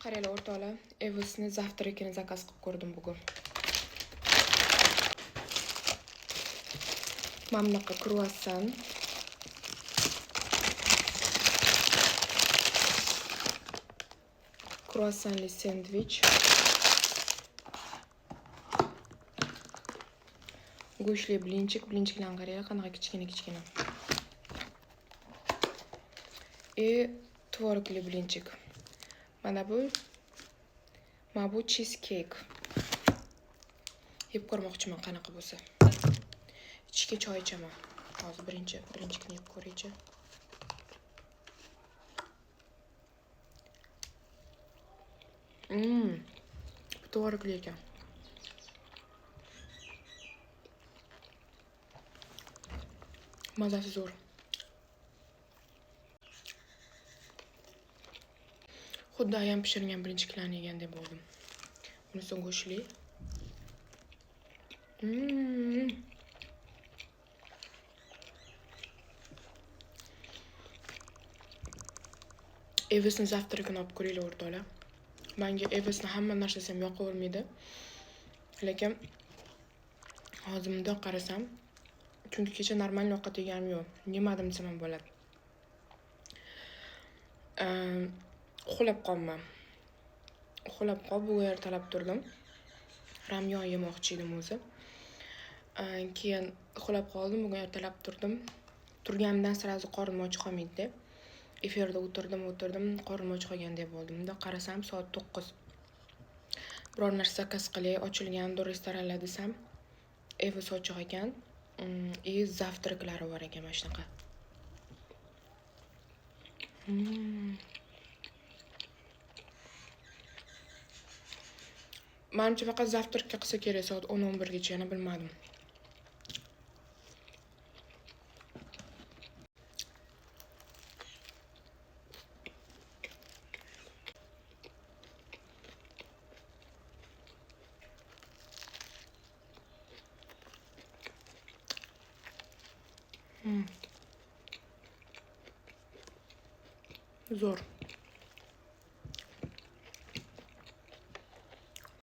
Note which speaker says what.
Speaker 1: Qaranglar o'rtoqlar, Evos'ni zavtrakini zakaz qilib ko'rdim bugun. Mana bunaqa kruassan. Kruassanli sendvich. Go'shtli blinchiklarni qaranglar, qanaqa kichkina. Tvorogli blinchik. Mana bu cheesecake. Yeb ko'rmoqchiman qanaqa bo'lsa. Ichga choy ichaman. Hozir birinchini yeb ko'raychi. Tvorogli ekan. Mazasi zo'r. Xuddi ayam pishirgan birinchilarni yegandek bo'ldim. Bunisi go'shtli. Evos'ni zavtrakini olib ko'ringlar o'rtoqlar. Menga Evos'ni hamma narsasi ham yoqavermaydi. Lekin hozir bundoq qarasam, chunki kecha normal ovqat yeganim yo'q. Yemadim desam ham bo'ladi. Uxlab qoldim. Bugun ertalab turdim. Ramyon yemoqchi edim o'zi. Keyin uxlab qoldim, bugun ertalab turdim. Turganimdan sirazi qornim och qolmaydi. Efirda o'tirdim, qornim och qolgandek bo'ldim. Bunda qarasam soat 9. Biror narsa zakaz qilay, ochilgan restoranlar desam, Evos ochiq ekan. Zavtraklari bor ekan mana shunaqa. Menimcha faqat zavtrakka qilsa kerak soat 10-11 gacha, yana bilmadim. Zo'r.